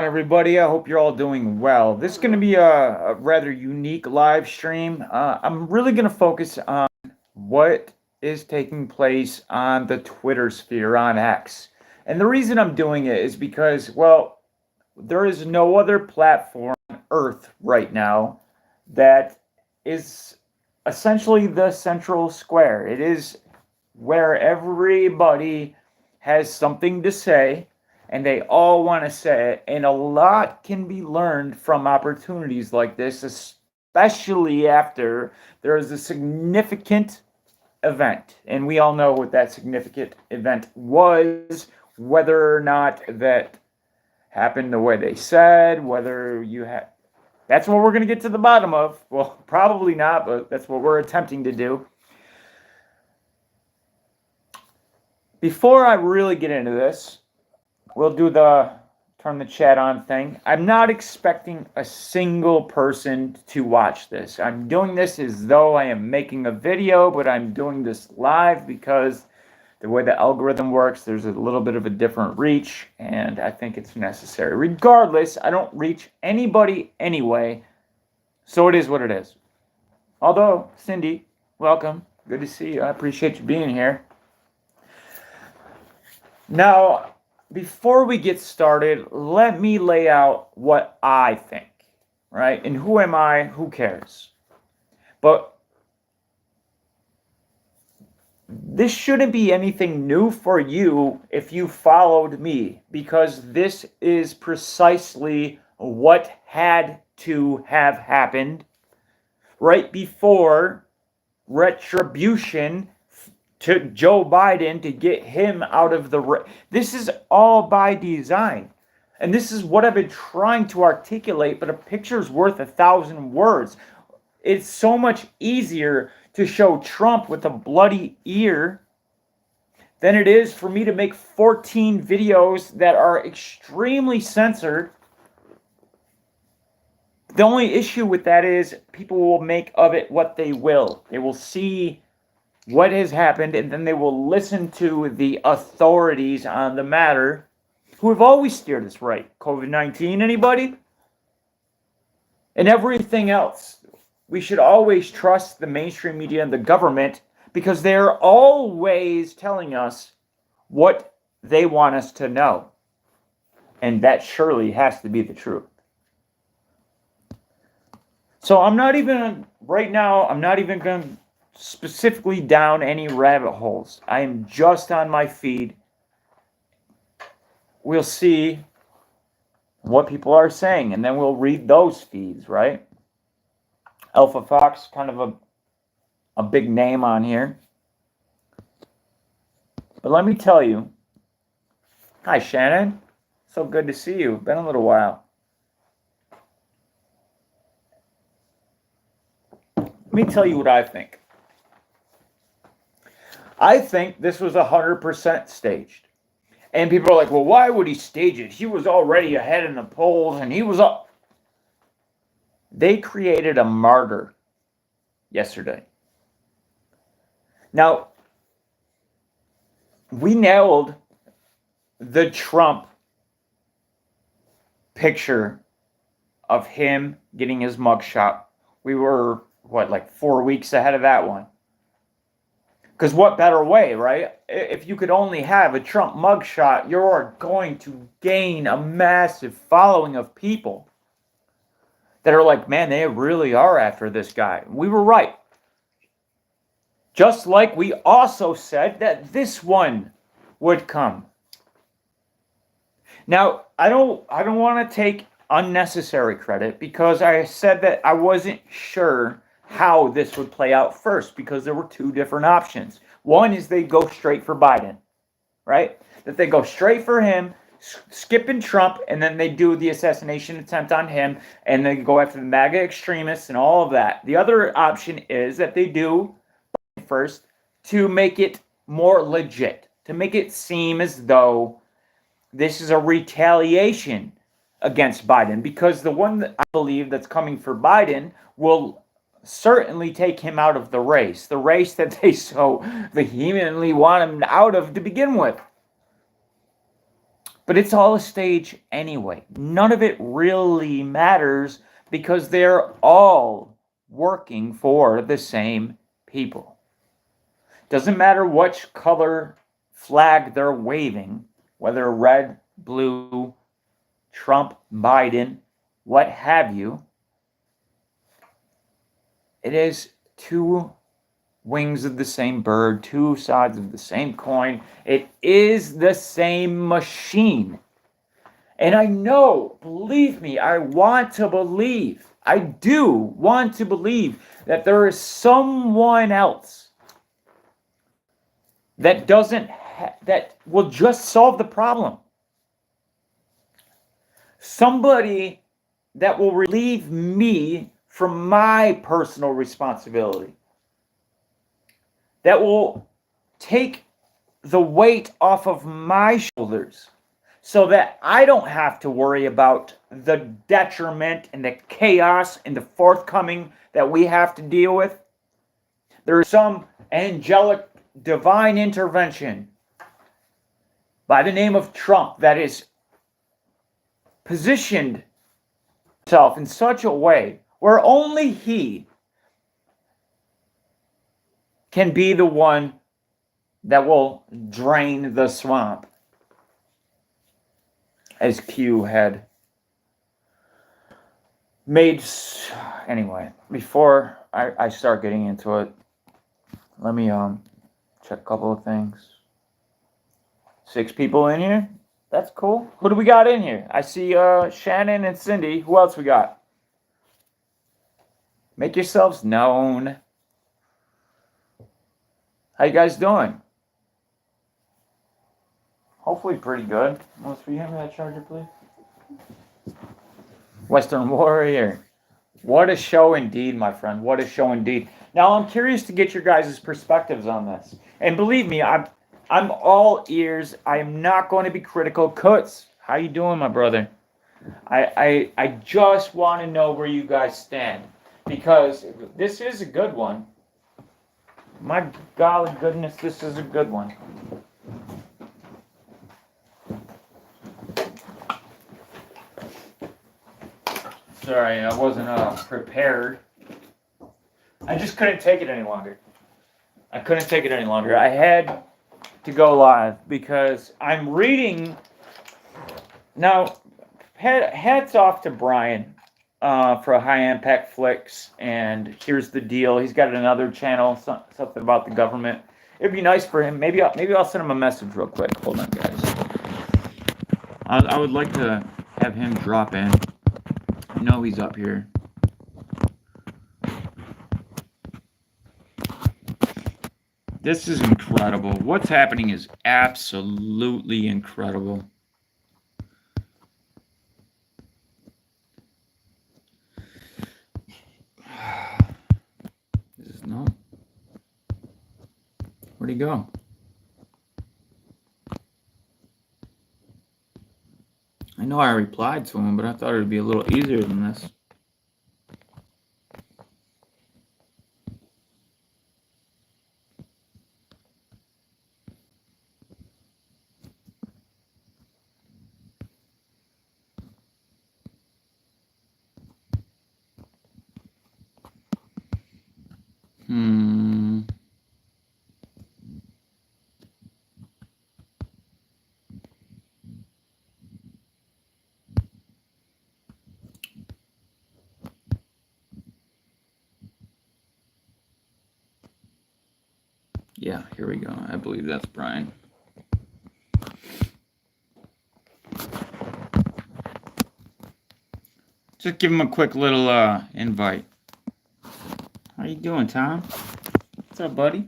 Everybody. I hope you're all doing well. This is going to be a rather unique live stream. I'm really going to focus on what is taking place on the Twitter sphere on X. And the reason I'm doing it is because, well, there is no other platform on Earth right now that is essentially the central square. It is where everybody has something to say and they all want to say it. And a lot can be learned from opportunities like this, especially after there is a significant event. And we all know what that significant event was, whether or not that happened the way they said, whether you had. That's what we're going to get to the bottom of. Well, probably not, but that's what we're attempting to do. Before I really get into this, we'll do the turn the chat on thing. I'm not expecting a single person to watch this. I'm doing this as though I am making a video, but I'm doing this live because the way the algorithm works, there's a little bit of a different reach, and I think it's necessary. Regardless, I don't reach anybody anyway, so it is what it is. Although, Cindy, welcome. Good to see you. I appreciate you being here. Now, before we get started, let me lay out what I think, right? And who am I? Who cares? But this shouldn't be anything new for you if you followed me, because this is precisely what had to have happened right before retribution to Joe Biden to get him out of the race. This is all by design. And this is what I've been trying to articulate, but a picture's worth 1,000 words. It's so much easier to show Trump with a bloody ear than it is for me to make 14 videos that are extremely censored. The only issue with that is people will make of it what they will. They will see what has happened, and then they will listen to the authorities on the matter who have always steered us right. COVID-19, anybody? And everything else. We should always trust the mainstream media and the government because they're always telling us what they want us to know. And that surely has to be the truth. So I'm not even going to specifically down any rabbit holes. I am just on my feed. We'll see what people are saying, and then we'll read those feeds, right? Alpha Fox, kind of a big name on here. But let me tell you, hi Shannon, so good to see you. Been a little while. Let me tell you what I think. I think this was 100% staged. And people are like, well, why would he stage it? He was already ahead in the polls and he was up. They created a martyr yesterday. Now, we nailed the Trump picture of him getting his mugshot. We were, like 4 weeks ahead of that one. Because what better way, right? If you could only have a Trump mugshot, you're going to gain a massive following of people that are like, man, they really are after this guy. We were right. Just like we also said that this one would come. Now, I don't want to take unnecessary credit because I said that I wasn't sure how this would play out first because there were two different options. One is they go straight for Biden, right? That they go straight for him, skipping Trump, and then they do the assassination attempt on him, and they go after the MAGA extremists and all of that. The other option is that they do Biden first to make it more legit, to make it seem as though this is a retaliation against Biden, because the one that I believe that's coming for Biden will certainly take him out of the race that they so vehemently want him out of to begin with. But it's all a stage anyway. None of it really matters because they're all working for the same people. Doesn't matter which color flag they're waving, whether red, blue, Trump, Biden, what have you. It is two wings of the same bird, two sides of the same coin. It is the same machine. And I know, believe me, I want to believe, I do want to believe that there is someone else that that will just solve the problem. Somebody that will relieve me from my personal responsibility. That will take the weight off of my shoulders so that I don't have to worry about the detriment and the chaos and the forthcoming that we have to deal with. There is some angelic divine intervention by the name of Trump that is positioned himself in such a way where only he can be the one that will drain the swamp, as Q had made. Anyway, before I start getting into it, let me check a couple of things. 6 people in here. That's cool. Who do we got in here? I see Shannon and Cindy. Who else we got? Make yourselves known. How you guys doing? Hopefully pretty good. Melissa, will you hand me that charger, please? Western Warrior. What a show indeed, my friend. What a show indeed. Now, I'm curious to get your guys' perspectives on this. And believe me, I'm all ears. I am not going to be critical. Kutz, how you doing, my brother? I just want to know where you guys stand. Because this is a good one. My golly goodness, this is a good one. Sorry, I wasn't prepared. I just couldn't take it any longer. I had to go live because I'm reading. Now, hats off to Brian for High Impact Flicks, and here's the deal. He's got another channel, something about the government. It'd be nice for him. Maybe I'll send him a message real quick. Hold on, guys. I would like to have him drop in. I know he's up here. This is incredible. What's happening is absolutely incredible. No. Where'd he go? I know I replied to him, but I thought it would be a little easier than this. Yeah, here we go. I believe that's Brian. Just give him a quick little invite. How you doing, Tom? What's up, buddy?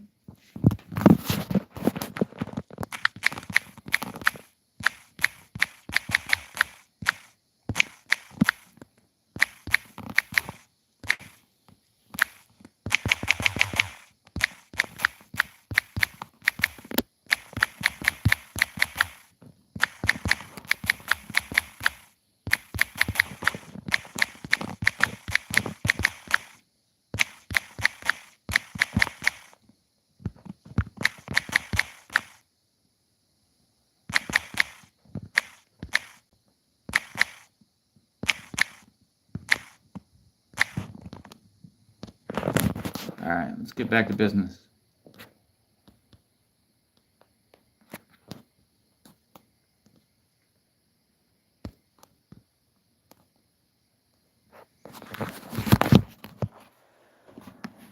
All right, let's get back to business.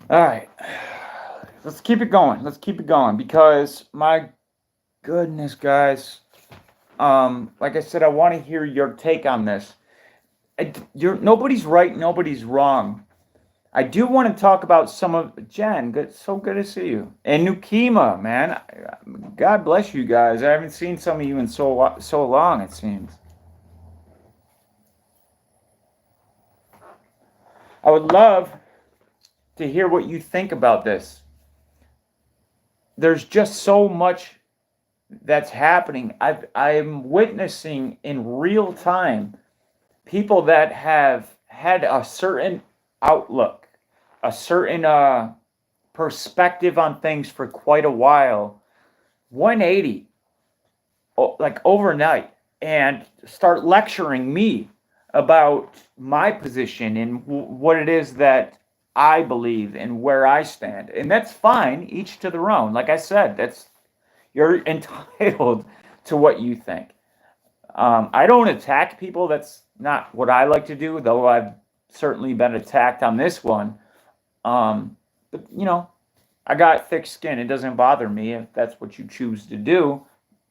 All right, let's keep it going. Let's keep it going because my goodness, guys. Like I said, I want to hear your take on this. Nobody's right, nobody's wrong. I do want to talk about some of Jen. Good, so good to see you. And Nukima, man. God bless you guys. I haven't seen some of you in so long. It seems. I would love to hear what you think about this. There's just so much that's happening. I'm witnessing in real time people that have had a certain outlook, a certain perspective on things for quite a while, 180, like overnight, and start lecturing me about my position and what it is that I believe and where I stand. And that's fine, each to their own. Like I said, you're entitled to what you think. I don't attack people. That's not what I like to do, though I've certainly been attacked on this one. But I got thick skin. It doesn't bother me if that's what you choose to do.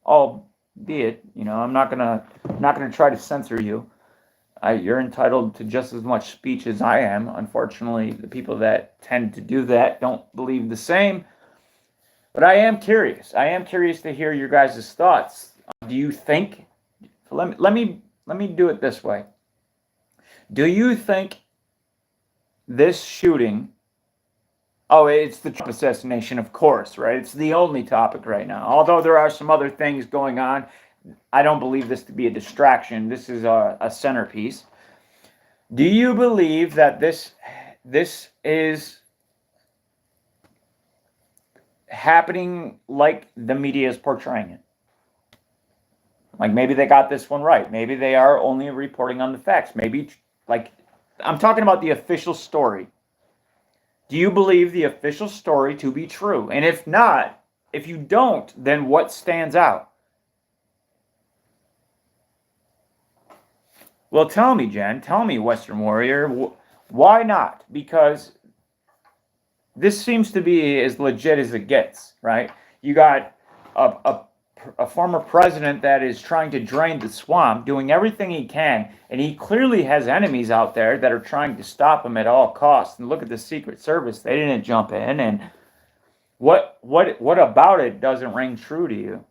Albeit, I'm not gonna try to censor you. You're entitled to just as much speech as I am. Unfortunately, the people that tend to do that don't believe the same. But I am curious. I am curious to hear your guys' thoughts. Do you think? Let me do it this way. Do you think this shooting? Oh, it's the Trump assassination, of course, right? It's the only topic right now. Although there are some other things going on, I don't believe this to be a distraction. This is a centerpiece. Do you believe that this is happening like the media is portraying it? Like maybe they got this one right. Maybe they are only reporting on the facts. Maybe, like, I'm talking about the official story. Do you believe the official story to be true? And if not, if you don't, then what stands out? Well, tell me, Jen. Tell me, Western Warrior. Why not? Because this seems to be as legit as it gets, right? You got a former president that is trying to drain the swamp, doing everything he can, and he clearly has enemies out there that are trying to stop him at all costs. And look at the Secret Service; they didn't jump in. And what about it doesn't ring true to you?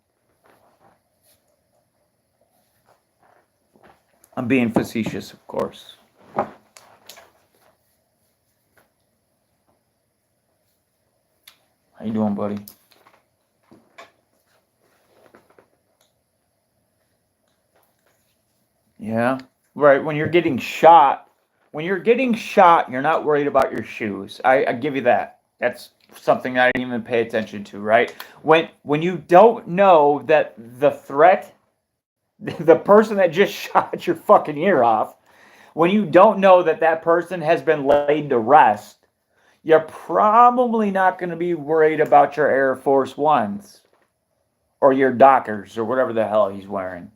I'm being facetious, of course. How you doing, buddy? Yeah, right. When you're getting shot, you're not worried about your shoes. I give you that. That's something I didn't even pay attention to, right? When you don't know that the threat, the person that just shot your fucking ear off, when you don't know that that person has been laid to rest, you're probably not going to be worried about your Air Force Ones or your Dockers or whatever the hell he's wearing.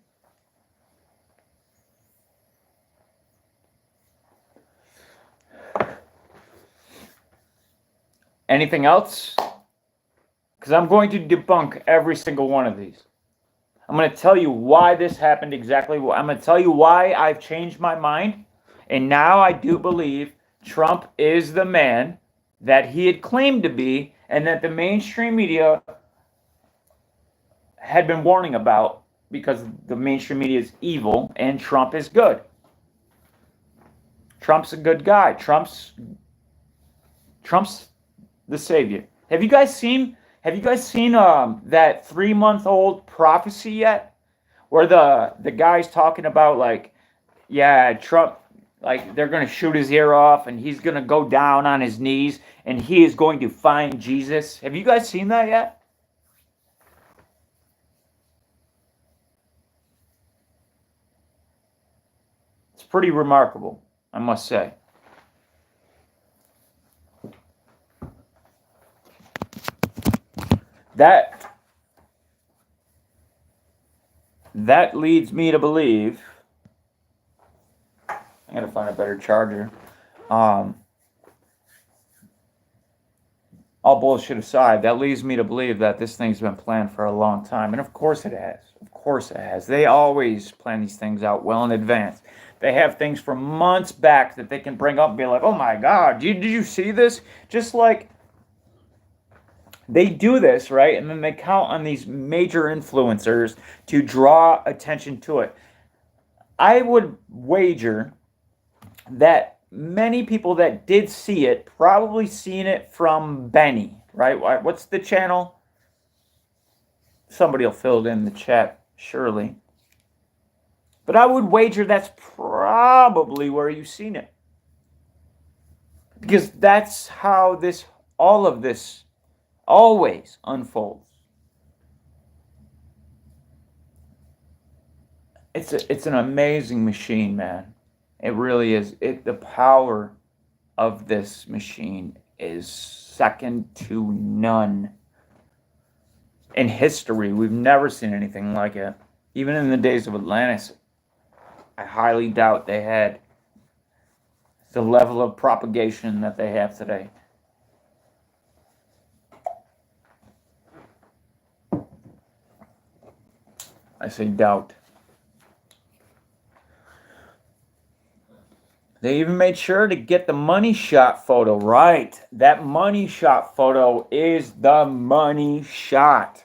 Anything else? Because I'm going to debunk every single one of these. I'm going to tell you why this happened exactly. I'm going to tell you why I've changed my mind. And now I do believe Trump is the man that he had claimed to be and that the mainstream media had been warning about, because the mainstream media is evil and Trump is good. Trump's a good guy. Trump's the savior. Have you guys seen that 3-month-old prophecy yet? Where the guy's talking about, like, yeah, Trump, like, they're gonna shoot his ear off and he's gonna go down on his knees and he is going to find Jesus. Have you guys seen that yet? It's pretty remarkable, I must say. That that leads me to believe. I gotta find a better charger. Um, all bullshit aside, that leads me to believe that this thing's been planned for a long time. And of course it has. Of course it has. They always plan these things out well in advance. They have things from months back that they can bring up and be like, oh my God, did you see this? Just like they do this, right? And then they count on these major influencers to draw attention to it. I would wager that many people that did see it probably seen it from Benny, right? What's the channel? Somebody will fill it in the chat, surely. But I would wager that's probably where you've seen it. Because that's how all of this always unfolds. It's an amazing machine, man. It really is. The power of this machine is second to none. In history, we've never seen anything like it. Even in the days of Atlantis, I highly doubt they had the level of propagation that they have today. I say doubt. They even made sure to get the money shot photo right. That money shot photo is the money shot.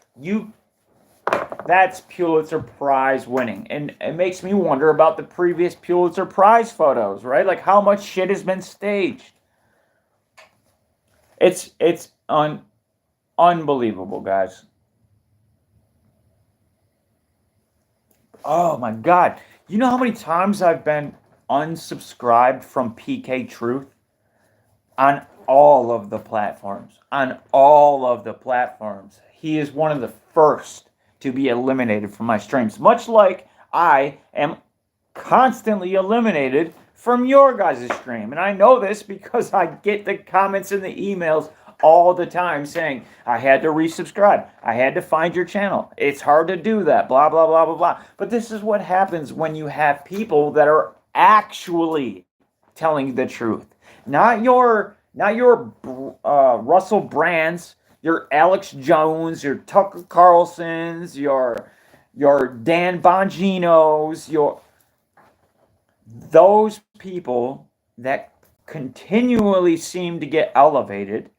That's Pulitzer Prize winning. And it makes me wonder about the previous Pulitzer Prize photos, right? Like how much shit has been staged. It's unbelievable, guys. Oh my God. You know how many times I've been unsubscribed from PK Truth on all of the platforms. On all of the platforms. He is one of the first to be eliminated from my streams. Much like I am constantly eliminated from your guys' stream. And I know this because I get the comments and the emails all the time saying, I had to resubscribe. I had to find your channel. It's hard to do that, blah, blah, blah, blah, blah. But this is what happens when you have people that are actually telling the truth. Not your Russell Brands, your Alex Jones, your Tucker Carlsons, your Dan Bonginos, those people that continually seem to get elevated.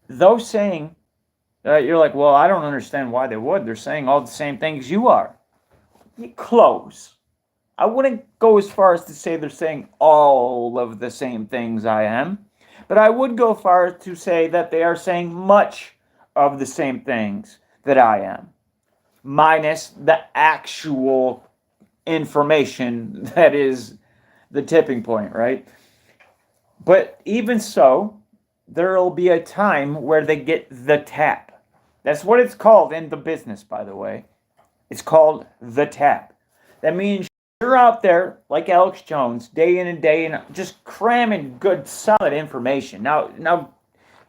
Those saying, you're like, well, I don't understand why they would. They're saying all the same things you are. Close. I wouldn't go as far as to say they're saying all of the same things I am, but I would go far as to say that they are saying much of the same things that I am, minus the actual information that is the tipping point, right? But even so, there'll be a time where they get the tap. That's what it's called in the business, by the way. It's called the tap. That means you're out there like Alex Jones, day in and day in, just cramming good, solid information. Now,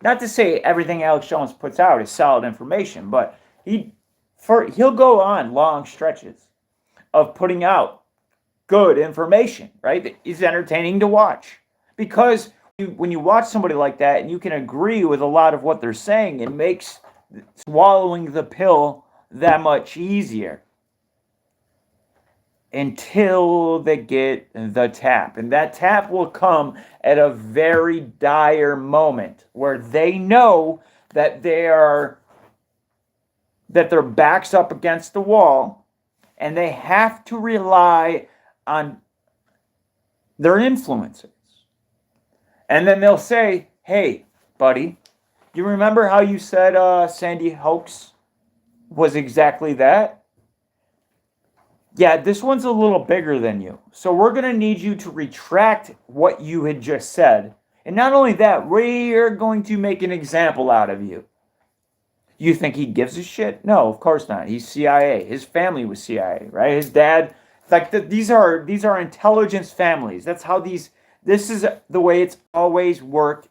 not to say everything Alex Jones puts out is solid information, but he'll go on long stretches of putting out good information, right? That is entertaining to watch. Because when you watch somebody like that and you can agree with a lot of what they're saying, it makes swallowing the pill that much easier. Until they get the tap. And that tap will come at a very dire moment where they know that their back's up against the wall and they have to rely on their influences. And then they'll say, hey, buddy, you remember how you said Sandy Hoax was exactly that? Yeah, this one's a little bigger than you. So we're going to need you to retract what you had just said. And not only that, we're going to make an example out of you. You think he gives a shit? No, of course not. He's CIA. His family was CIA, right? His dad, these are intelligence families. That's how this is the way it's always worked.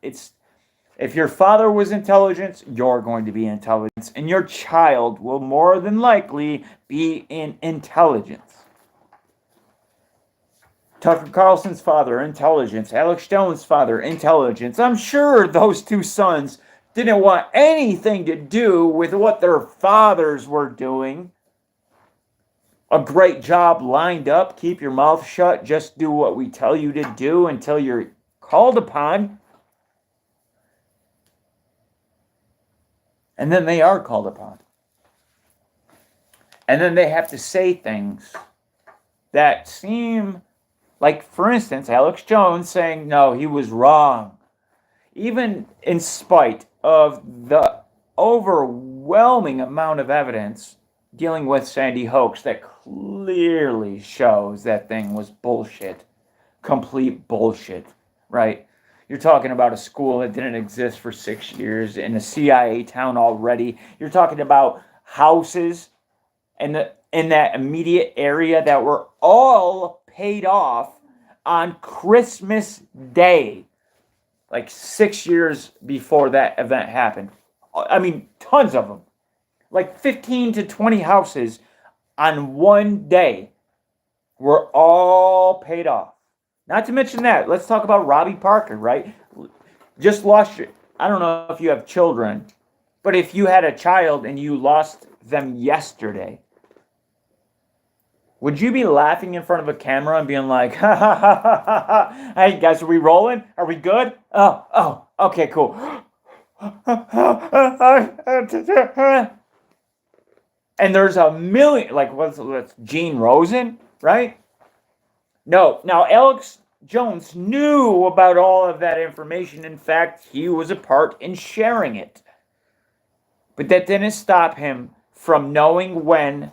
If your father was intelligence, you're going to be intelligence, and your child will more than likely be in intelligence. Tucker Carlson's father, intelligence. Alex Jones' father, intelligence. I'm sure those two sons didn't want anything to do with what their fathers were doing. A great job lined up. Keep your mouth shut. Just do what we tell you to do until you're called upon. And then they are called upon. And then they have to say things that seem like, for instance, Alex Jones saying, no, he was wrong. Even in spite of the overwhelming amount of evidence dealing with Sandy Hoax that clearly shows that thing was bullshit. Complete bullshit, right? You're talking about a school that didn't exist for 6 years in a CIA town already. You're talking about houses in that immediate area that were all paid off on Christmas Day, like 6 years before that event happened. I mean, tons of them. Like 15 to 20 houses on one day were all paid off. Not to mention that, let's talk about Robbie Parker, right? Just lost your, I don't know if you have children, but if you had a child and you lost them yesterday, would you be laughing in front of a camera and being like, ha ha ha ha ha, hey guys, are we rolling? Are we good? Oh, okay, cool. And there's a million, like, what's Gene Rosen, right? No, now Alex Jones knew about all of that information. In fact, he was a part in sharing it. But that didn't stop him from knowing when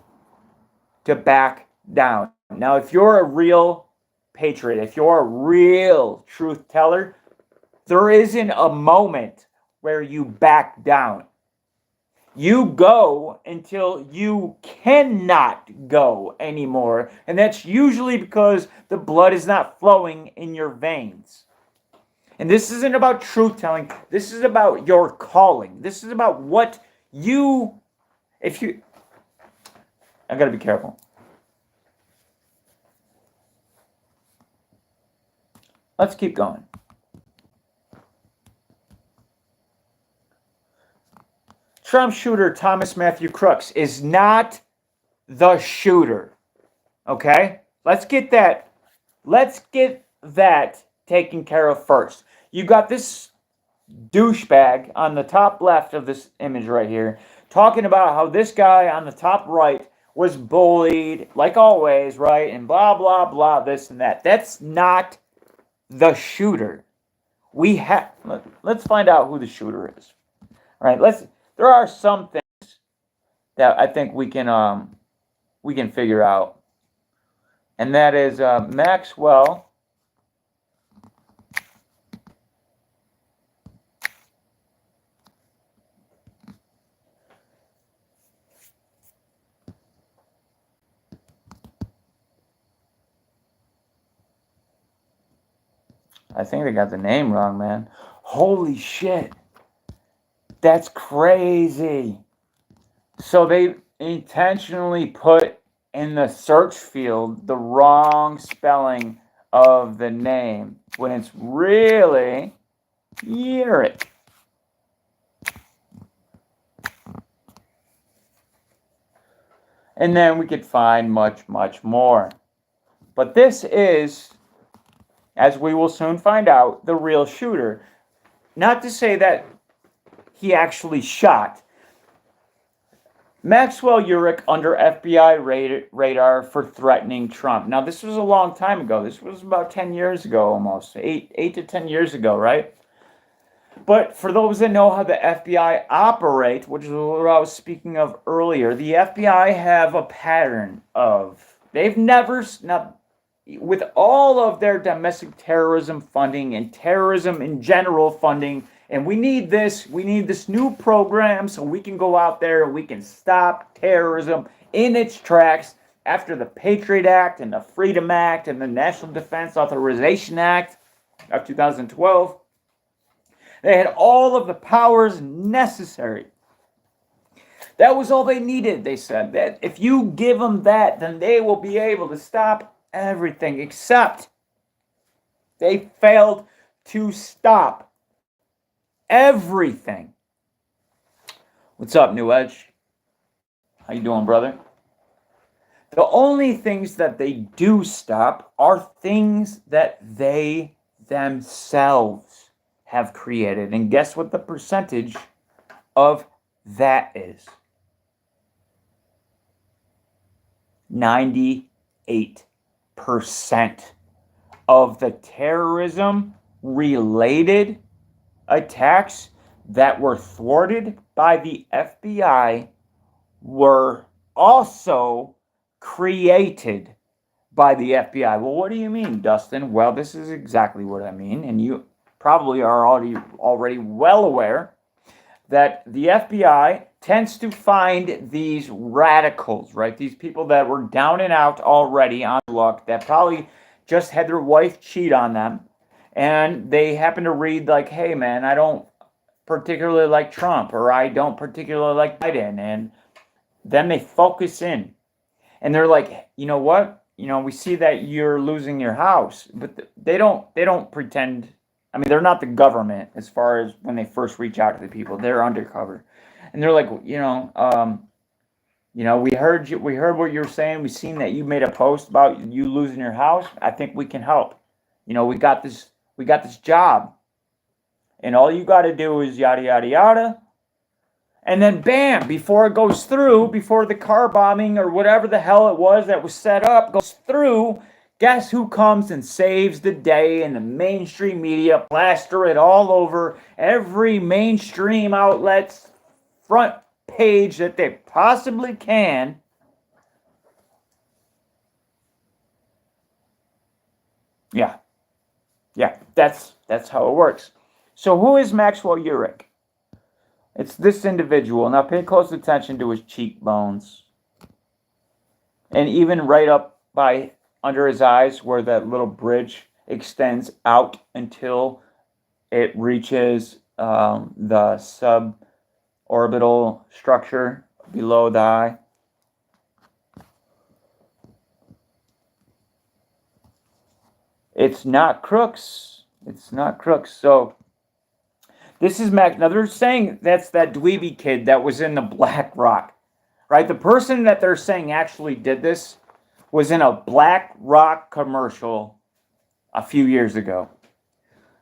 to back down. Now, if you're a real patriot, if you're a real truth teller, there isn't a moment where you back down. You go until you cannot go anymore. And that's usually because the blood is not flowing in your veins. And this isn't about truth telling. This is about your calling. This is about what you, I gotta be careful. Let's keep going. Trump shooter Thomas Matthew Crooks is not the shooter. Okay? Let's get that taken care of first. You got this douchebag on the top left of this image right here talking about how this guy on the top right was bullied, like always, right? And blah, blah, blah, this and that. That's not the shooter. Let's find out who the shooter is. All right, there are some things that I think we can figure out. And that is Maxwell. I think they got the name wrong, man. Holy shit. That's crazy. So they intentionally put in the search field the wrong spelling of the name when it's really Yerrick. And then we could find much, much more. But this is, as we will soon find out, the real shooter. Not to say that he actually shot. Maxwell Urich under FBI radar for threatening Trump. Now, this was a long time ago. This was about 10 years ago almost. 8 to 10 years ago, right? But for those that know how the FBI operate, which is what I was speaking of earlier, the FBI have a pattern of, they've never, now, with all of their domestic terrorism funding and terrorism in general funding, and we need this new program so we can go out there and we can stop terrorism in its tracks after the Patriot Act and the Freedom Act and the National Defense Authorization Act of 2012. They had all of the powers necessary. That was all they needed, they said. That if you give them that, then they will be able to stop everything, except they failed to stop everything. What's up, New Edge? How you doing, brother? The only things that they do stop are things that they themselves have created. And guess what the percentage of that is? 98% of the terrorism related attacks that were thwarted by the FBI were also created by the FBI. Well, what do you mean, Dustin? Well, this is exactly what I mean, and you probably are already well aware that the FBI tends to find these radicals, right? These people that were down and out already on luck, that probably just had their wife cheat on them, and they happen to read like, hey man, I don't particularly like Trump, or I don't particularly like Biden, and then they focus in. And they're like, you know what? You know, we see that you're losing your house, but they don't pretend. I mean, they're not the government as far as when they first reach out to the people. They're undercover, and they're like, we heard you. We heard what you were saying. We seen that you made a post about you losing your house. I think we can help. You know, we got this job, and all you got to do is yada yada yada. And then bam, before it goes through, before the car bombing or whatever the hell it was that was set up goes through, guess who comes and saves the day? And the mainstream media plaster it all over every mainstream outlet's front page that they possibly can. Yeah, that's how it works. So who is Maxwell Urich? It's this individual. Now pay close attention to his cheekbones. And even right up by under his eyes where that little bridge extends out until it reaches the suborbital structure below the eye. It's not crooks. It's not crooks. So this is Max. Now they're saying that's that dweeby kid that was in the Black Rock, right? The person that they're saying actually did this was in a Black Rock commercial a few years ago.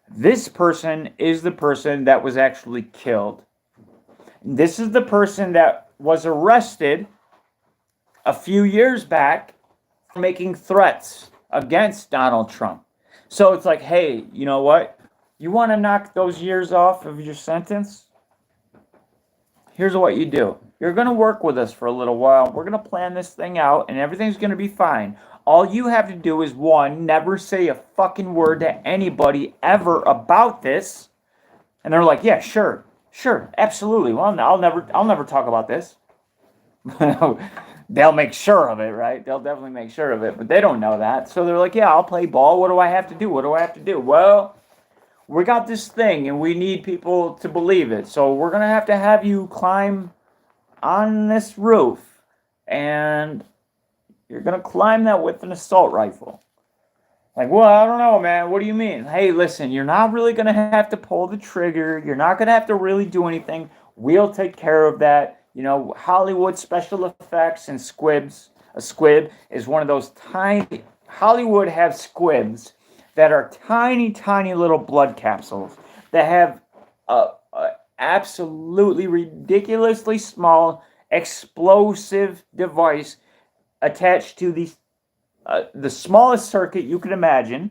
This person is the person that was actually killed. This is the person that was arrested a few years back for making threats against Donald Trump. So it's like, hey, you know what? You want to knock those years off of your sentence? Here's what you do. You're going to work with us for a little while. We're going to plan this thing out, and everything's going to be fine. All you have to do is, one, never say a fucking word to anybody ever about this. And they're like, yeah, sure, absolutely. Well, I'll never talk about this. They'll make sure of it, right? They'll definitely make sure of it, but they don't know that. So they're like, yeah, I'll play ball. What do I have to do? Well, we got this thing and we need people to believe it. So we're going to have you climb on this roof, and you're going to climb that with an assault rifle. Like, well, I don't know, man. What do you mean? Hey, listen, you're not really going to have to pull the trigger. You're not going to have to really do anything. We'll take care of that. You know, Hollywood special effects and squibs. A squib is one of those tiny... Hollywood have squibs that are tiny, tiny little blood capsules that have a absolutely ridiculously small explosive device attached to the smallest circuit you could imagine,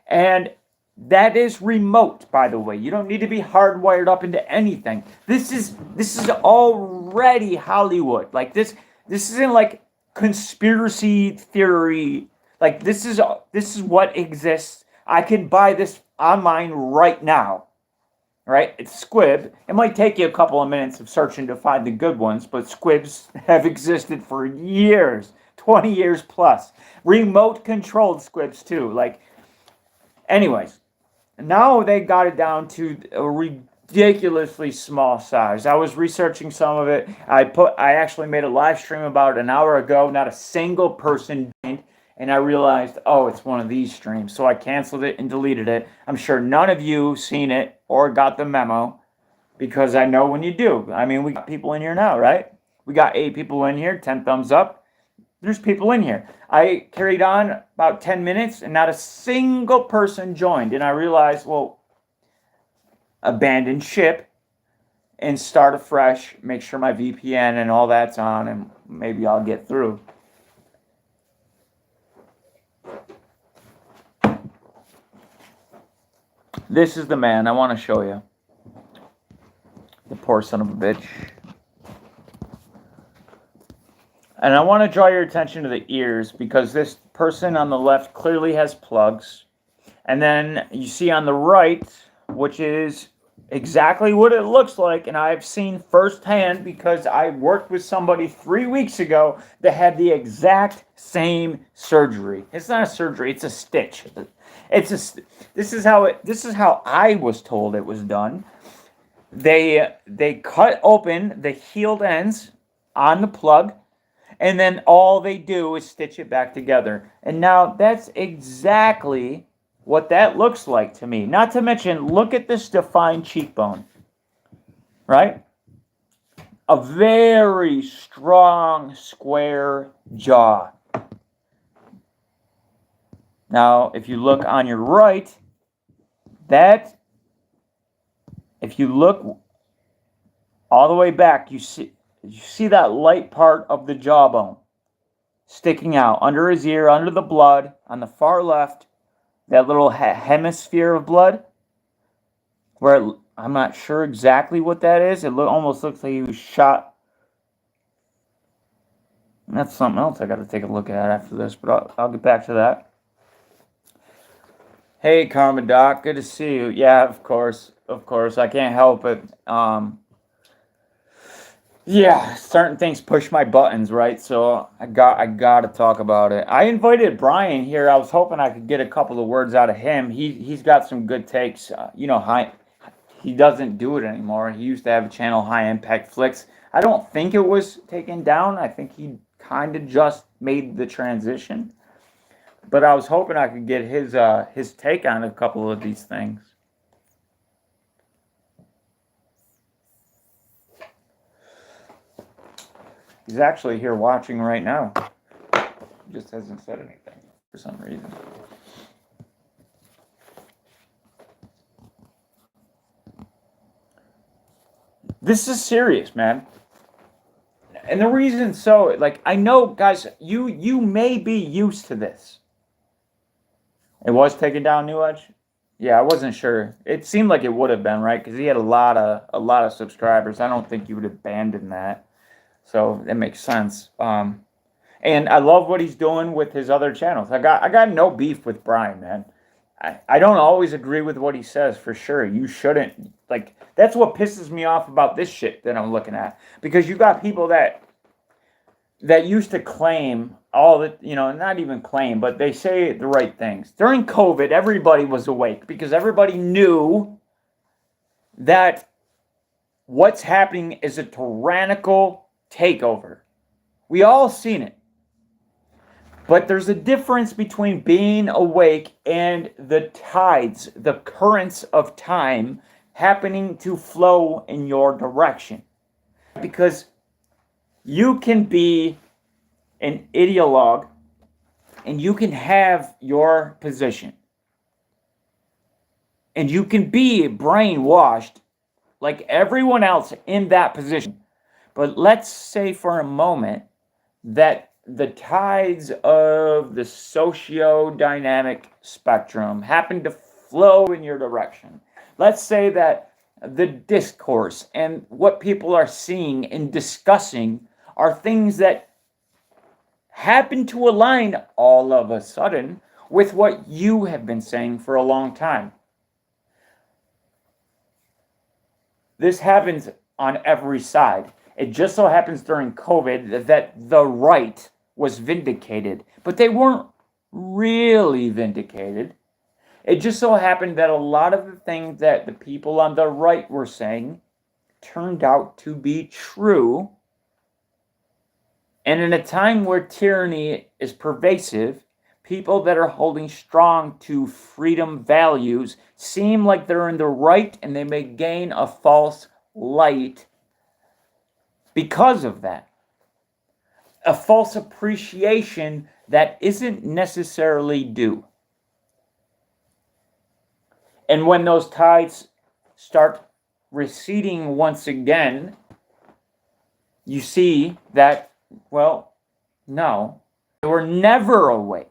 and that is remote, by the way. You don't need to be hardwired up into anything. This is already Hollywood. Like this isn't like conspiracy theory. Like this is what exists. I can buy this online right now. Right? It's squib. It might take you a couple of minutes of searching to find the good ones, but squibs have existed for years, 20 years plus. Remote controlled squibs too. Like, anyways, Now they got it down to a ridiculously small size. I was researching some of it. I actually made a live stream about an hour ago. Not a single person joined, and I realized, oh, it's one of these streams. So I canceled it and deleted it. I'm sure none of you seen it or got the memo, because I know when you do. I mean, we got people in here now, right? We got 8 people in here, 10 thumbs up. There's people in here. I carried on about 10 minutes and not a single person joined. And I realized, well, abandon ship and start afresh, make sure my VPN and all that's on, and maybe I'll get through. This is the man I want to show you. The poor son of a bitch. And I want to draw your attention to the ears, because this person on the left clearly has plugs. And then you see on the right, which is exactly what it looks like, and I've seen firsthand because I worked with somebody 3 weeks ago that had the exact same surgery. It's not a surgery, it's a stitch. This is how I was told it was done. They cut open the healed ends on the plug, and then all they do is stitch it back together. And now that's exactly what that looks like to me. Not to mention, look at this defined cheekbone, right? A very strong, square jaw. Now, if you look on your right, if you look all the way back, you see that light part of the jawbone sticking out under his ear, under the blood, on the far left, that little hemisphere of blood, where I'm not sure exactly what that is. It almost looks like he was shot. And that's something else I got to take a look at after this, but I'll get back to that. Hey, Karma Doc, good to see you. Yeah, of course, I can't help it. Yeah, certain things push my buttons, right? So I got to talk about it. I invited Brian here. I was hoping I could get a couple of words out of him. He's got some good takes. He doesn't do it anymore. He used to have a channel, High Impact Flicks. I don't think it was taken down. I think he kind of just made the transition. But I was hoping I could get his take on a couple of these things. He's actually here watching right now. He just hasn't said anything for some reason. This is serious, man. And the reason so, like, I know, guys, you may be used to this. It was taken down, New Edge? Yeah, I wasn't sure. It seemed like it would have been, right? Because he had a lot of subscribers. I don't think you would abandon that. So that makes sense. And I love what he's doing with his other channels. I got no beef with Brian, man. I don't always agree with what he says, for sure. You shouldn't. Like, that's what pisses me off about this shit that I'm looking at. Because you got people that used to claim all that, not even claim, but they say the right things. During COVID, everybody was awake because everybody knew that what's happening is a tyrannical takeover. We all seen it. But there's a difference between being awake and the tides, the currents of time happening to flow in your direction. Because you can be an ideologue and you can have your position. And you can be brainwashed like everyone else in that position. But let's say for a moment that the tides of the socio-dynamic spectrum happen to flow in your direction. Let's say that the discourse and what people are seeing and discussing are things that happen to align all of a sudden with what you have been saying for a long time. This happens on every side. It just so happens during COVID that the right was vindicated, but they weren't really vindicated. It just so happened that a lot of the things that the people on the right were saying turned out to be true. And in a time where tyranny is pervasive, people that are holding strong to freedom values seem like they're in the right, and they may gain a false light because of that. A false appreciation that isn't necessarily due. And when those tides start receding once again, you see that, well, no, they were never awake.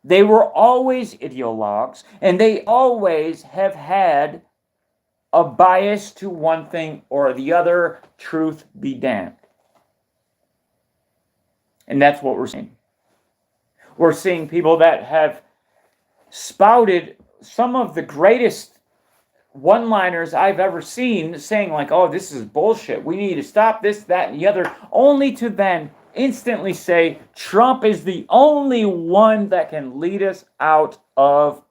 They were always ideologues, and they always have had a bias to one thing or the other, truth be damned. And that's what we're seeing. We're seeing people that have spouted some of the greatest one-liners I've ever seen, saying like, oh, this is bullshit, we need to stop this, that, and the other, only to then instantly say Trump is the only one that can lead us out of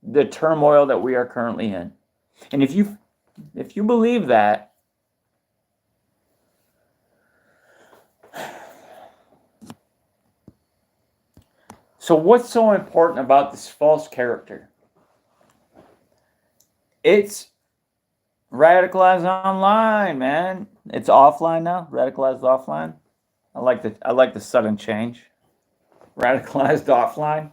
the turmoil that we are currently in. And if you believe that, so what's so important about this false character? It's radicalized online, man. It's offline now. Radicalized offline. I like the sudden change. Radicalized offline.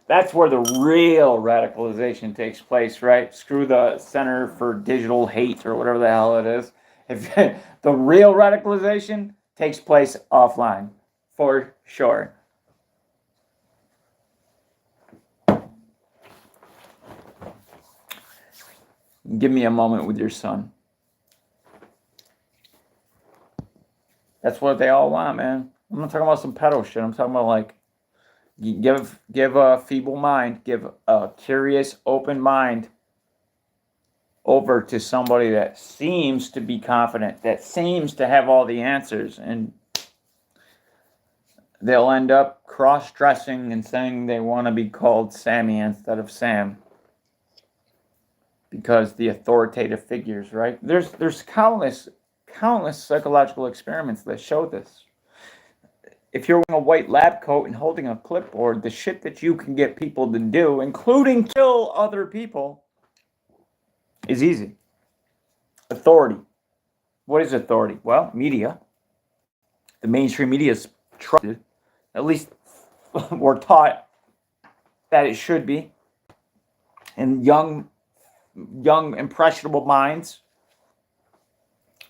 That's where the real radicalization takes place, right? Screw the Center for Digital Hate or whatever the hell it is. If the real radicalization takes place offline, for sure. Give me a moment with your son. That's what they all want, man. I'm not talking about some pedo shit. I'm talking about like give a feeble mind, give a curious, open mind over to somebody that seems to be confident, that seems to have all the answers, and they'll end up cross-dressing and saying they want to be called Sammy instead of Sam. Because the authoritative figures, right? There's countless psychological experiments that show this. If you're wearing a white lab coat and holding a clipboard, the shit that you can get people to do, including kill other people, is easy. Authority. What is authority? Well, media. The mainstream media is trusted. At least we're taught that it should be. And young impressionable minds.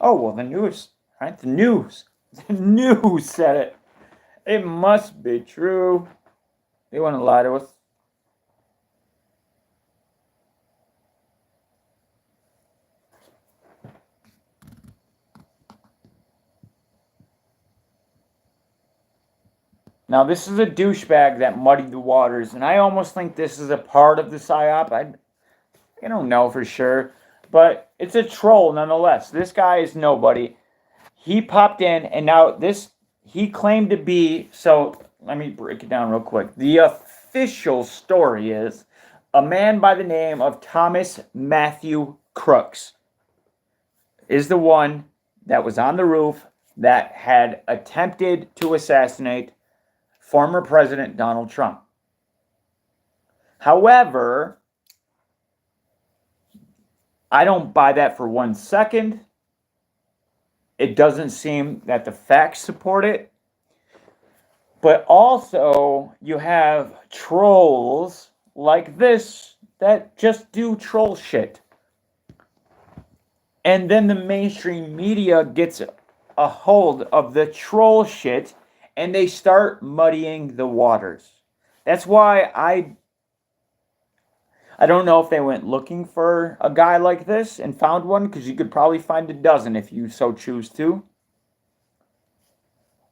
Oh, well, the news, right? The news said it. It must be true. They want to lie to us. Now, this is a douchebag that muddied the waters, and I almost think this is a part of the PSYOP. I don't know for sure, but it's a troll nonetheless. This guy is nobody. He popped in, and now he claimed to be, so let me break it down real quick. The official story is a man by the name of Thomas Matthew Crooks is the one that was on the roof that had attempted to assassinate former President Donald Trump. However, I don't buy that for 1 second. It doesn't seem that the facts support it. But also, you have trolls like this that just do troll shit. And then the mainstream media gets a hold of the troll shit and they start muddying the waters. That's why I don't know if they went looking for a guy like this and found one, because you could probably find a dozen if you so choose to.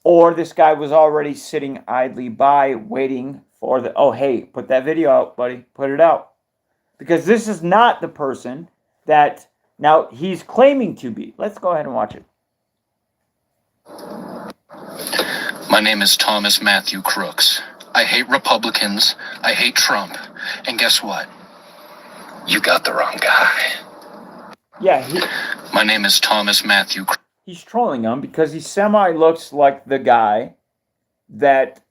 Or this guy was already sitting idly by waiting for oh, hey, put that video out, buddy. Put it out. Because this is not the person that now he's claiming to be. Let's go ahead and watch it. My name is Thomas Matthew Crooks. I hate Republicans. I hate Trump. And guess what? You got the wrong guy. Yeah, My name is Thomas Matthew. he's trolling him because he semi looks like the guy that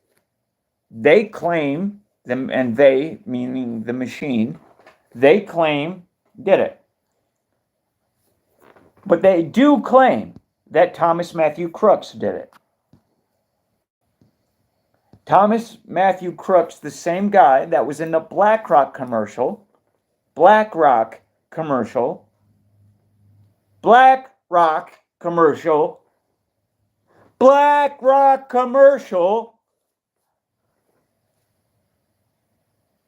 they claim, them, and they, meaning the machine, they claim did it. But they do claim that Thomas Matthew Crooks did it. Thomas Matthew Crooks, the same guy that was in the BlackRock commercial, BlackRock commercial, BlackRock commercial, BlackRock commercial,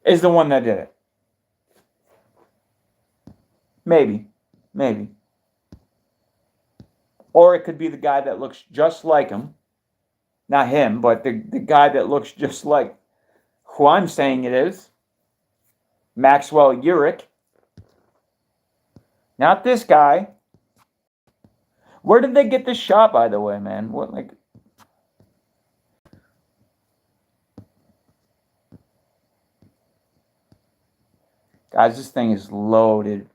is the one that did it. Maybe. Or it could be the guy that looks just like him. Not him, but the guy that looks just like who I'm saying it is. Maxwell Urich. Not this guy. Where did they get this shot, by the way, man? What, like... Guys, this thing is loaded.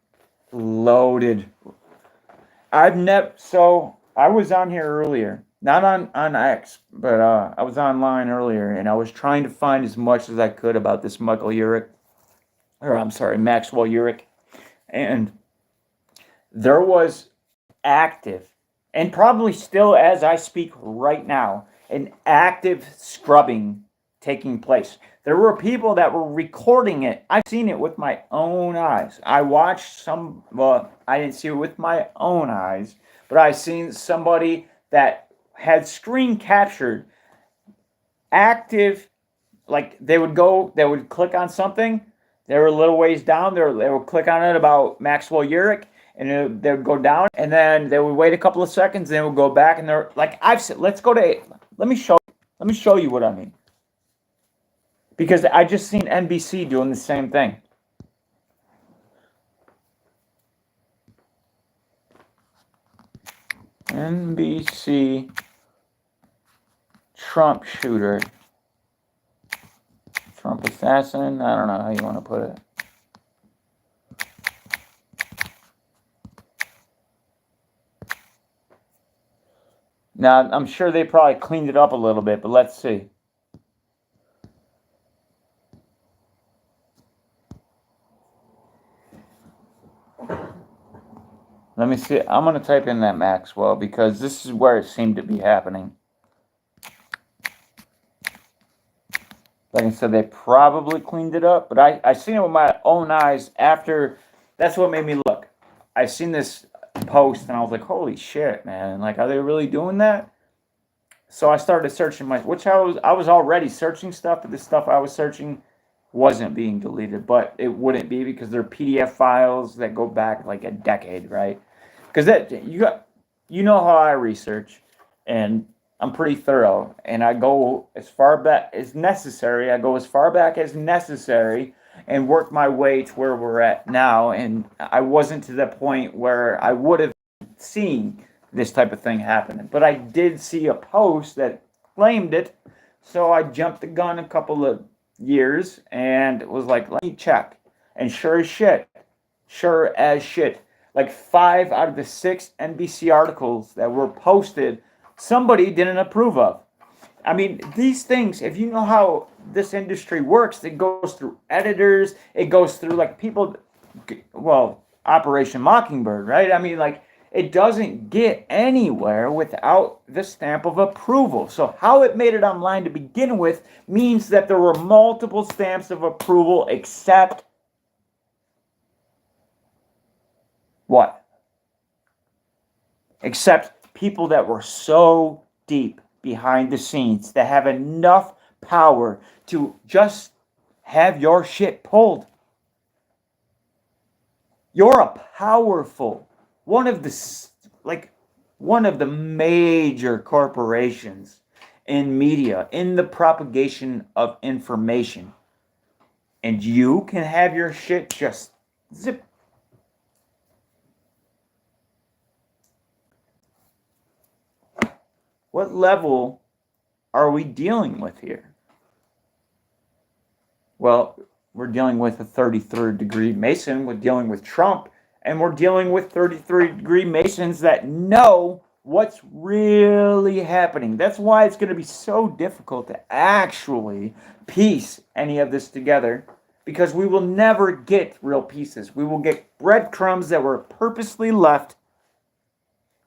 I've never... So, I was on here earlier. Not on X, but I was online earlier, and I was trying to find as much as I could about this Maxwell Urich. And there was active, and probably still as I speak right now, an active scrubbing taking place. There were people that were recording it. I've seen it with my own eyes. I watched some, well, I didn't see it with my own eyes, but I seen somebody that had screen captured active, like they would click on something, they were a little ways down, they would click on it about Maxwell Urich, and they would go down, and then they would wait a couple of seconds, and they would go back, and they're like, I've said, let me show you what I mean. Because I just seen NBC doing the same thing. NBC Trump shooter. Trump assassin. I don't know how you want to put it. Now, I'm sure they probably cleaned it up a little bit, but let's see. Let me see. I'm going to type in that Maxwell because this is where it seemed to be happening. Like I said, they probably cleaned it up, but I seen it with my own eyes after. That's what made me look. I seen this post and I was like, holy shit, man. Like, are they really doing that? So I started searching which I was already searching stuff, but the stuff I was searching wasn't being deleted, but it wouldn't be because they're PDF files that go back like a decade, right? Because you know how I research, and I'm pretty thorough, and I go as far back as necessary. I go as far back as necessary and work my way to where we're at now. And I wasn't to the point where I would have seen this type of thing happening, but I did see a post that claimed it, so I jumped the gun a couple of years and was like, let me check. And sure as shit, like 5 out of the 6 NBC articles that were posted, somebody didn't approve of. I mean, these things, if you know how this industry works, it goes through editors, it goes through like people, well, Operation Mockingbird, right? I mean, like, it doesn't get anywhere without the stamp of approval. So how it made it online to begin with means that there were multiple stamps of approval except what? Except people that were so deep behind the scenes that have enough power to just have your shit pulled. You're a powerful, one of the major corporations in media, in the propagation of information. And you can have your shit just zip. What level are we dealing with here? Well, we're dealing with a 33rd degree Mason. We're dealing with Trump. And we're dealing with 33rd degree Masons that know what's really happening. That's why it's going to be so difficult to actually piece any of this together, because we will never get real pieces. We will get breadcrumbs that were purposely left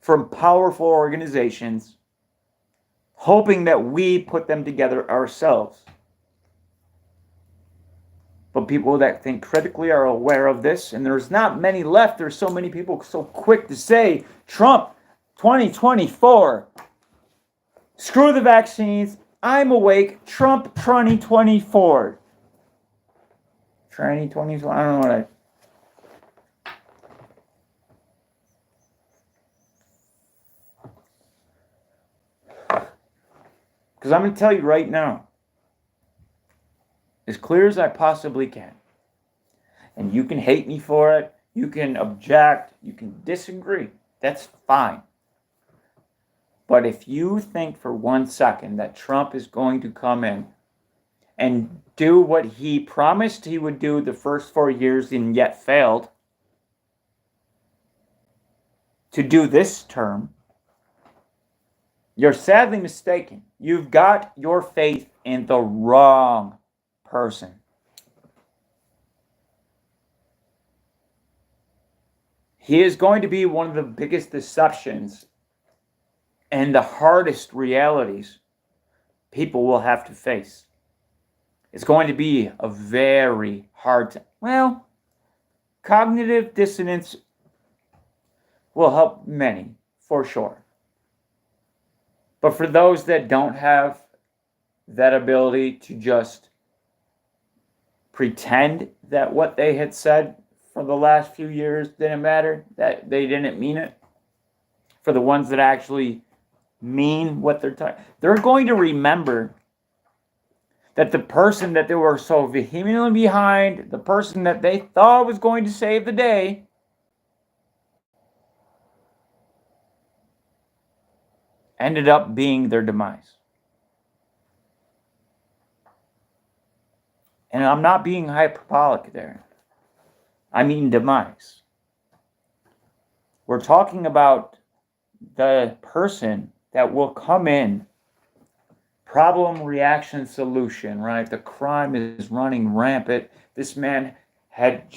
from powerful organizations, hoping that we put them together ourselves. But people that think critically are aware of this, and there's not many left. There's so many people so quick to say, Trump 2024, screw the vaccines, I'm awake, Trump 2024. 2024, I don't know what because I'm going to tell you right now, as clear as I possibly can. And you can hate me for it. You can object. You can disagree. That's fine. But if you think for 1 second that Trump is going to come in and do what he promised he would do the first 4 years and yet failed to do this term, you're sadly mistaken. You've got your faith in the wrong person. He is going to be one of the biggest deceptions and the hardest realities people will have to face. It's going to be a very hard time. Well, cognitive dissonance will help many, for sure. But for those that don't have that ability to just pretend that what they had said for the last few years didn't matter, that they didn't mean it, for the ones that actually mean what they're talking, they're going to remember that the person that they were so vehemently behind, the person that they thought was going to save the day, ended up being their demise. And I'm not being hyperbolic there. I mean demise. We're talking about the person that will come in, problem, reaction, solution, right? The crime is running rampant. This man had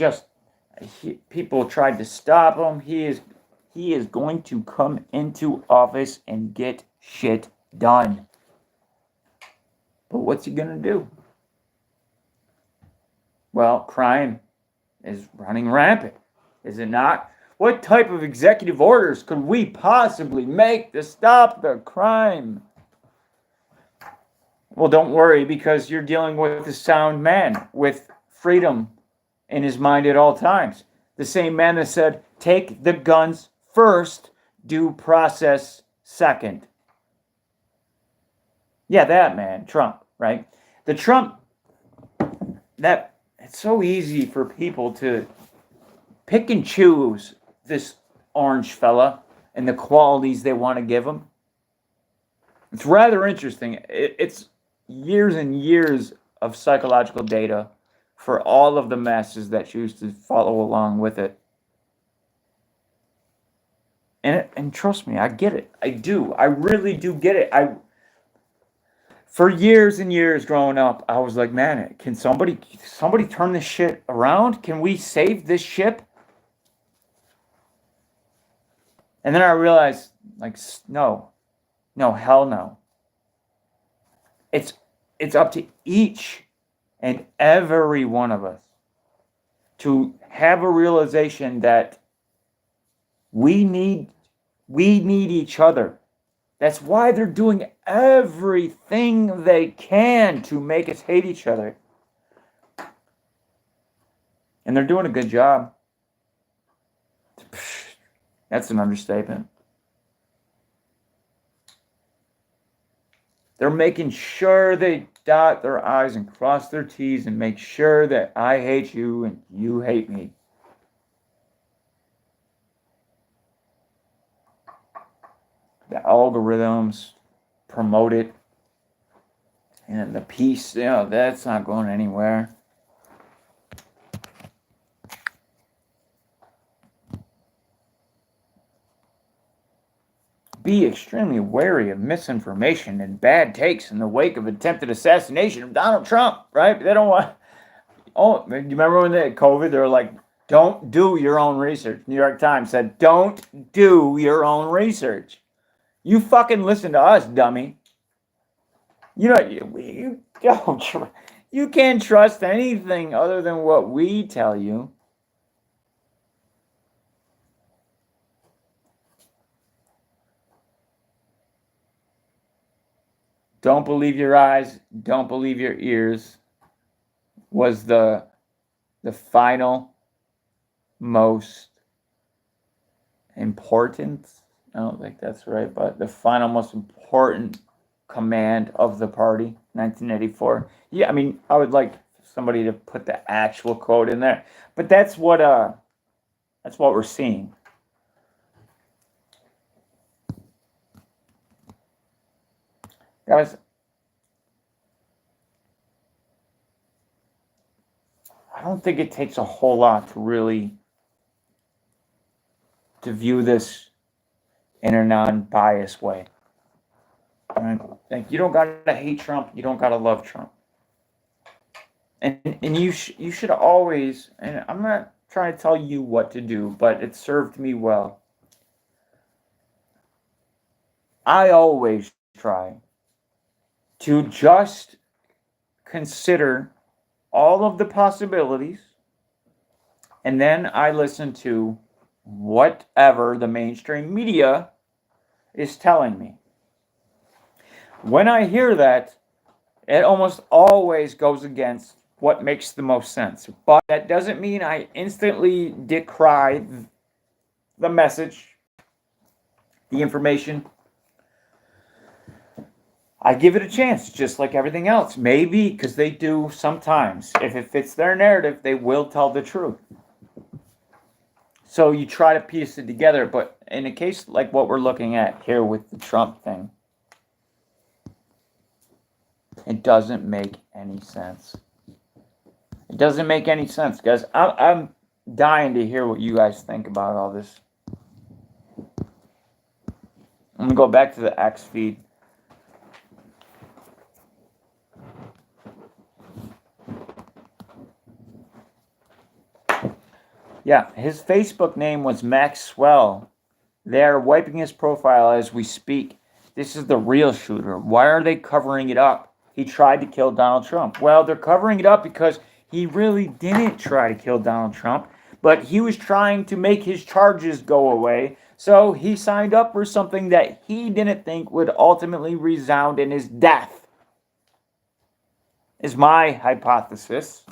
people tried to stop him. He is going to come into office and get shit done. But what's he going to do? Well, crime is running rampant, is it not? What type of executive orders could we possibly make to stop the crime? Well, don't worry, because you're dealing with a sound man with freedom in his mind at all times. The same man that said, take the guns first, due process second. Yeah, that man, Trump, right? The Trump, that it's so easy for people to pick and choose this orange fella and the qualities they want to give him. It's rather interesting. It's years and years of psychological data for all of the masses that choose to follow along with it. And trust me, I get it. I do. I really do get it. For years and years growing up, I was like, man, can somebody turn this shit around? Can we save this ship? And then I realized, like, no, hell no. It's up to each and every one of us to have a realization that we need each other. That's why they're doing everything they can to make us hate each other. And they're doing a good job. That's an understatement. They're making sure they dot their I's and cross their T's and make sure that I hate you and you hate me. The algorithms promote it. And the peace, that's not going anywhere. be extremely wary of misinformation and bad takes in the wake of attempted assassination of Donald Trump, right? They don't want. Oh, you remember when they had COVID? They were like, don't do your own research. New York Times said, don't do your own research. You fucking listen to us, dummy. You know, you don't. You can't trust anything other than what we tell you. Don't believe your eyes, don't believe your ears was the final most important, I don't think that's right, but the final most important command of the party, 1984. Yeah, I mean, I would like somebody to put the actual quote in there, but that's what we're seeing. Guys, I don't think it takes a whole lot to really to view this in a non-biased way. Right? Like, you don't gotta hate Trump, you don't gotta love Trump, and you should always. And I'm not trying to tell you what to do, but it served me well. I always try to just consider all of the possibilities, and then I listen to whatever the mainstream media is telling me. When I hear that, it almost always goes against what makes the most sense. But that doesn't mean I instantly decry the message, the information. I give it a chance, just like everything else. Maybe, because they do sometimes. If it fits their narrative, they will tell the truth. So you try to piece it together, but in a case like what we're looking at here with the Trump thing, it doesn't make any sense. It doesn't make any sense, guys. I'm dying to hear what you guys think about all this. I'm going to go back to the X feed. Yeah, his Facebook name was Maxwell. They are wiping his profile as we speak. This is the real shooter. Why are they covering it up? He tried to kill Donald Trump. Well, they're covering it up because he really didn't try to kill Donald Trump, but he was trying to make his charges go away. So he signed up for something that he didn't think would ultimately resound in his death, is my hypothesis.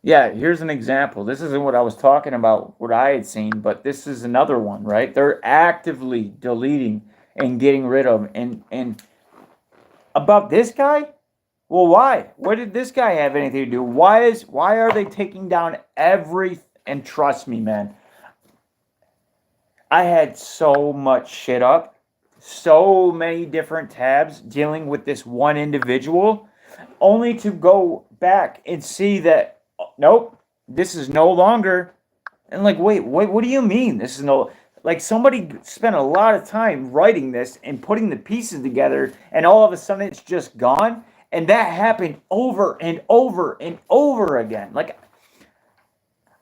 Yeah, here's an example. This isn't what I was talking about, what I had seen, but this is another one, right? They're actively deleting and getting rid of. And about this guy? Well, why? What did this guy have anything to do? Why are they taking down every? And trust me, man, I had so much shit up, so many different tabs dealing with this one individual, only to go back and see that, nope, this is no longer. And like, wait, what do you mean? This is no, like, somebody spent a lot of time writing this and putting the pieces together, and all of a sudden it's just gone. And that happened over and over and over again. Like,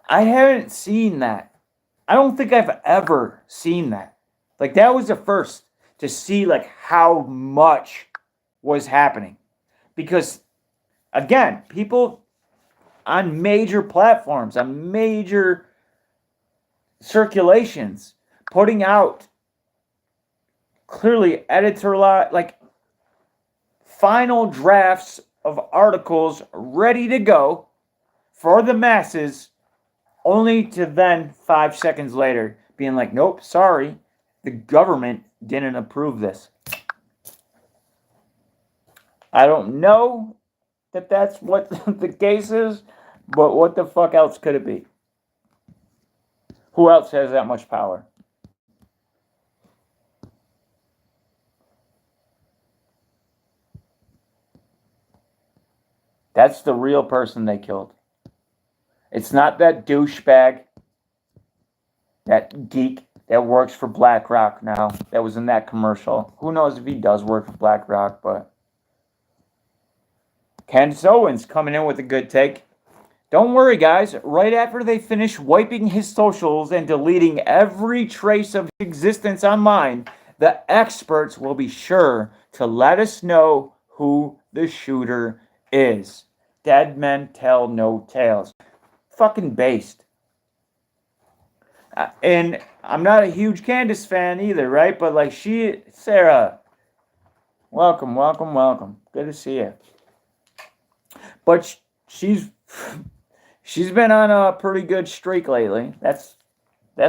I haven't seen that. I don't think I've ever seen that. Like, that was the first to see, like, how much was happening. Because, again, people on major platforms, on major circulations, putting out clearly editorial, like, final drafts of articles ready to go for the masses, only to then 5 seconds later being like, nope, sorry, the government didn't approve this. I don't know that that's what the case is, but what the fuck else could it be? Who else has that much power? That's the real person they killed. It's not that douchebag, that geek that works for BlackRock now, that was in that commercial. Who knows if he does work for BlackRock, but Candace Owens coming in with a good take. Don't worry, guys. Right after they finish wiping his socials and deleting every trace of his existence online, the experts will be sure to let us know who the shooter is. Dead men tell no tales. Fucking based. And I'm not a huge Candace fan either, right? But like Sarah, welcome. Good to see you. But she's been on a pretty good streak lately. That's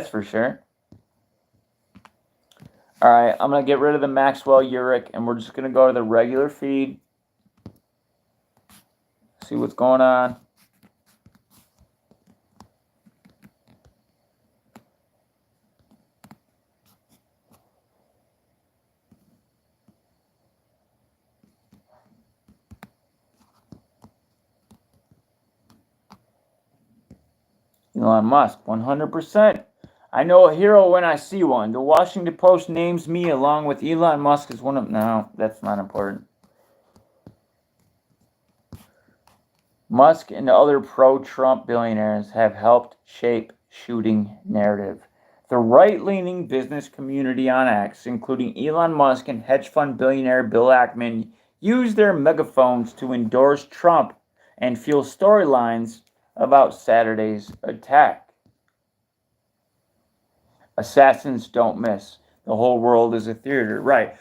for sure. All right, I'm gonna get rid of the Maxwell Uric, and we're just gonna go to the regular feed. See what's going on. Elon Musk, 100%. I know a hero when I see one. The Washington Post names me along with Elon Musk as one of... No, that's not important. Musk and other pro-Trump billionaires have helped shape shooting narrative. The right-leaning business community on X, including Elon Musk and hedge fund billionaire Bill Ackman, use their megaphones to endorse Trump and fuel storylines about Saturday's attack. Assassins don't miss. The whole world is a theater. Right.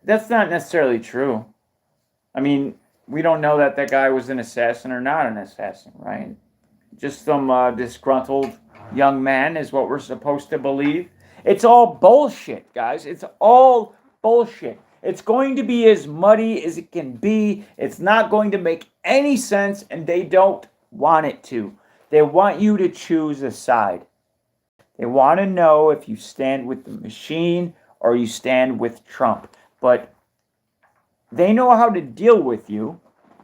That's not necessarily true. I mean, we don't know that guy was an assassin or not an assassin, right? Just some disgruntled young man is what we're supposed to believe. It's all bullshit, guys. It's all bullshit. It's going to be as muddy as it can be. It's not going to make any sense, and they don't want it to. They want you to choose a side. They want to know if you stand with the machine or you stand with Trump. But they know how to deal with you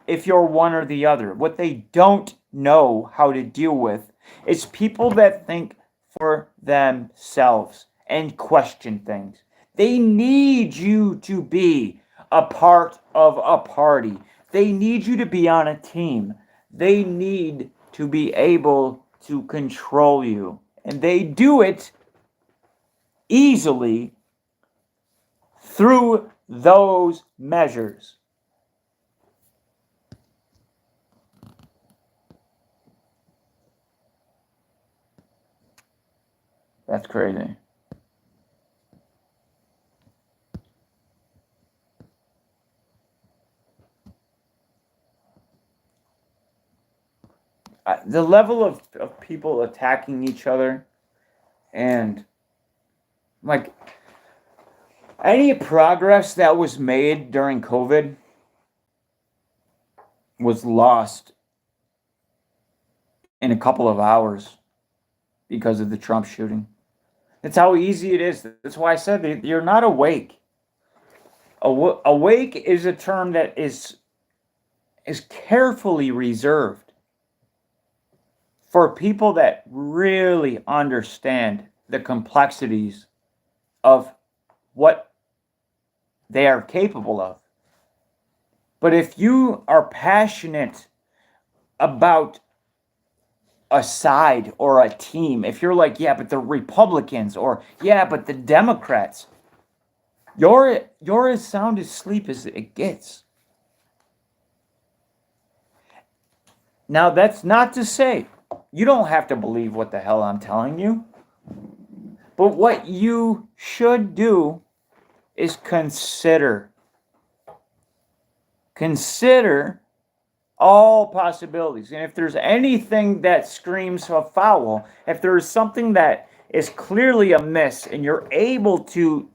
if you're one or the other. What they don't know how to deal with is people that think for themselves and question things. They need you to be a part of a party. They need you to be on a team. They need to be able to control you. And they do it easily through those measures. That's crazy. The level of people attacking each other and like any progress that was made during COVID was lost in a couple of hours because of the Trump shooting. That's how easy it is. That's why I said that you're not awake. Awake is a term that is carefully reserved for people that really understand the complexities of what they are capable of. But if you are passionate about a side or a team, if you're like, yeah, but the Republicans, or yeah, but the Democrats, you're as sound asleep as it gets. Now, that's not to say you don't have to believe what the hell I'm telling you. But what you should do is consider all possibilities. And if there's anything that screams a foul, if there's something that is clearly amiss and you're able to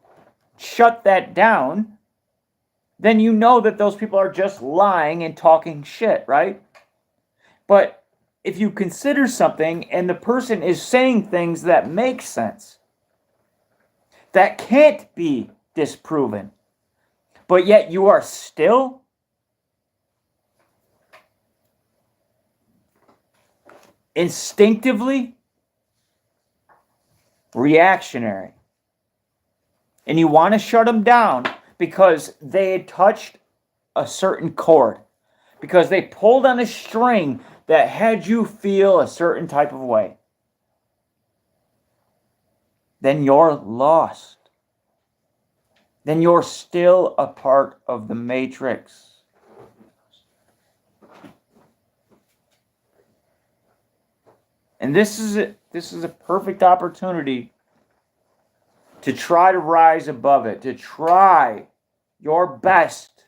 shut that down, then you know that those people are just lying and talking shit, right? But if you consider something and the person is saying things that make sense, that can't be disproven, but yet you are still instinctively reactionary. And you want to shut them down because they had touched a certain chord, because they pulled on a string that had you feel a certain type of way. Then you're lost. Then you're still a part of the matrix. And this is a perfect opportunity to try to rise above it, to try your best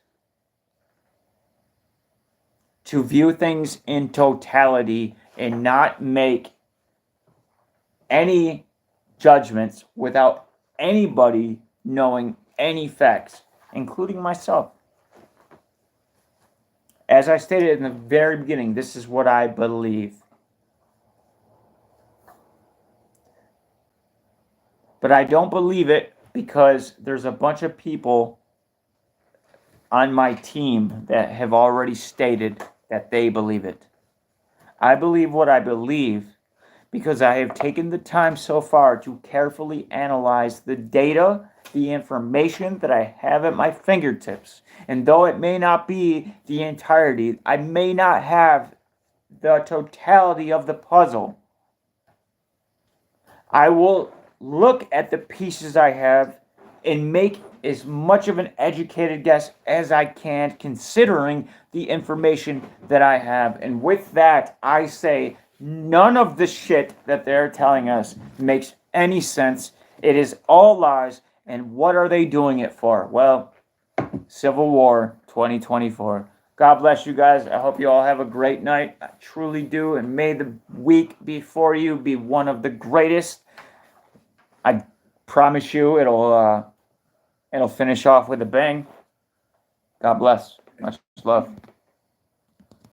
to view things in totality and not make any judgments without anybody knowing any facts, including myself. As I stated in the very beginning, this is what I believe. But I don't believe it because there's a bunch of people on my team that have already stated that they believe it. I believe what I believe because I have taken the time so far to carefully analyze the data, the information that I have at my fingertips. And though it may not be the entirety, I may not have the totality of the puzzle, I will look at the pieces I have and make as much of an educated guess as I can, considering the information that I have. And with that, I say none of the shit that they're telling us makes any sense. It is all lies. And what are they doing it for? Well, Civil War 2024. God bless you guys. I hope you all have a great night. I truly do. And may the week before you be one of the greatest. I promise you it'll finish off with a bang. God bless. Much love.